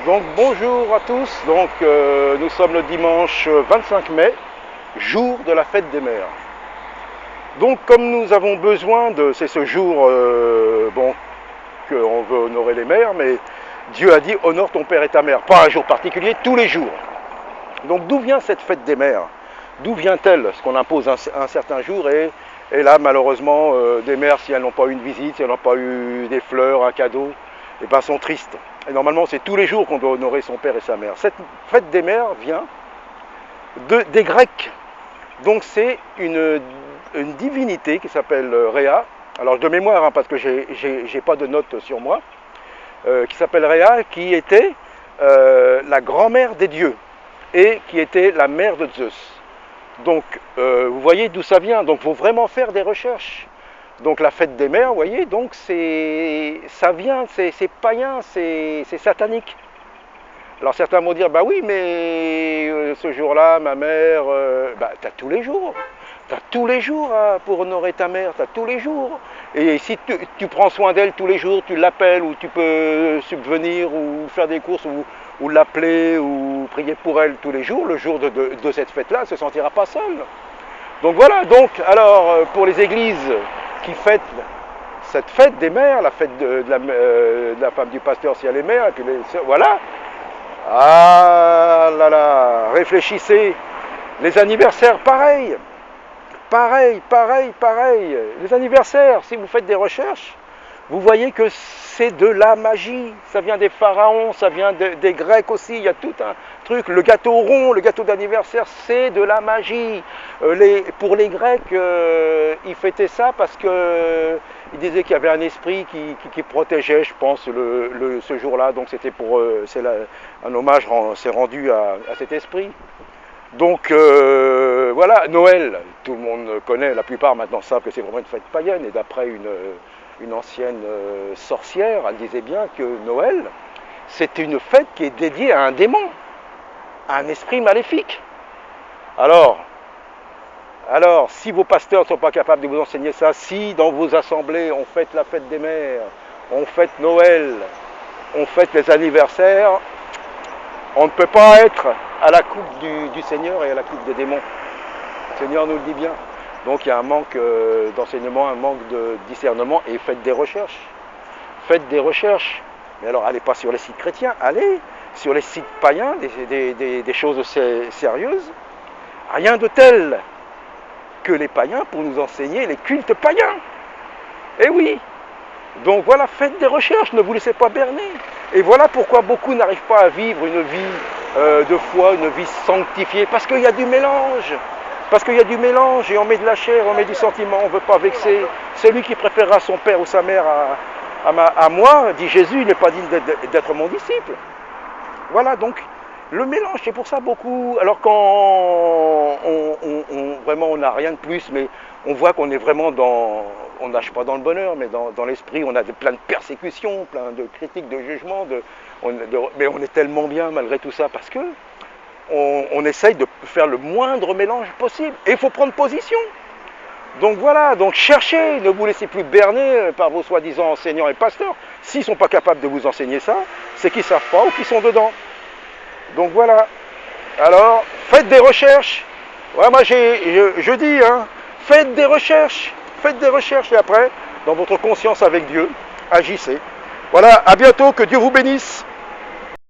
Donc bonjour à tous, nous sommes le dimanche 25 mai, jour de la fête des mères. Donc comme nous avons besoin c'est ce jour qu'on veut honorer les mères, mais Dieu a dit honore ton père et ta mère, pas un jour particulier, tous les jours. Donc d'où vient cette fête des mères? D'où vient-elle? Ce qu'on impose un certain jour et là malheureusement des mères, si elles n'ont pas eu une visite, si elles n'ont pas eu des fleurs, un cadeau, et ben sont tristes. Et normalement c'est tous les jours qu'on doit honorer son père et sa mère. Cette fête des mères vient des Grecs. Donc c'est une divinité qui s'appelle Rhea. Alors de mémoire, parce que j'ai pas de notes sur moi, qui s'appelle Rhea, qui était la grand-mère des dieux et qui était la mère de Zeus. Donc vous voyez d'où ça vient. Donc il faut vraiment faire des recherches. Donc la fête des mères, vous voyez, donc ça vient, c'est païen, c'est satanique. Alors certains vont dire, bah oui, mais ce jour-là, ma mère, t'as tous les jours. T'as tous les jours pour honorer ta mère, t'as tous les jours. Et si tu prends soin d'elle tous les jours, tu l'appelles, ou tu peux subvenir, ou faire des courses, ou l'appeler, ou prier pour elle tous les jours, le jour de cette fête-là, elle ne se sentira pas seule. Donc voilà, donc alors pour les églises qui fêtent cette fête des mères, la fête de la femme du pasteur si elle est mère, et puis voilà. Ah là là, réfléchissez, les anniversaires pareil. Pareil. Les anniversaires, si vous faites des recherches, vous voyez que c'est de la magie. Ça vient des pharaons, ça vient des Grecs aussi. Il y a tout un truc. Le gâteau rond, le gâteau d'anniversaire, c'est de la magie. Pour les Grecs, ils fêtaient ça parce que ils disaient qu'il y avait un esprit qui protégeait, je pense, ce jour-là. Donc c'était un hommage s'est rendu à cet esprit. Donc voilà, Noël, tout le monde connaît, la plupart maintenant savent que c'est vraiment une fête païenne. Et d'après une ancienne sorcière, elle disait bien que Noël, c'est une fête qui est dédiée à un démon, à un esprit maléfique. Alors, si vos pasteurs ne sont pas capables de vous enseigner ça, si dans vos assemblées on fête la fête des mères, on fête Noël, on fête les anniversaires, on ne peut pas être à la coupe du Seigneur et à la coupe des démons. Le Seigneur nous le dit bien. Donc il y a un manque d'enseignement, un manque de discernement, et faites des recherches. Faites des recherches. Mais alors allez pas sur les sites chrétiens, allez sur les sites païens, des choses sérieuses. Rien de tel que les païens pour nous enseigner les cultes païens. Eh oui. Donc voilà, faites des recherches, ne vous laissez pas berner. Et voilà pourquoi beaucoup n'arrivent pas à vivre une vie de foi, une vie sanctifiée, parce qu'il y a du mélange. Parce qu'il y a du mélange et on met de la chair, on met du sentiment, on ne veut pas vexer. Celui qui préférera son père ou sa mère à moi, dit Jésus, il n'est pas digne d'être mon disciple. Voilà, donc le mélange, c'est pour ça beaucoup. Alors quand vraiment on n'a rien de plus, mais on voit qu'on est vraiment on nage pas dans le bonheur, mais dans l'esprit, on a plein de persécutions, plein de critiques, de jugements, mais on est tellement bien malgré tout ça, parce que on essaye de faire le moindre mélange possible. Et il faut prendre position. Donc voilà, donc cherchez, ne vous laissez plus berner par vos soi-disant enseignants et pasteurs. S'ils ne sont pas capables de vous enseigner ça, c'est qu'ils ne savent pas ou qu'ils sont dedans. Donc voilà. Alors, faites des recherches. Ouais, moi je dis, faites des recherches et après, dans votre conscience avec Dieu, agissez. Voilà, à bientôt, que Dieu vous bénisse.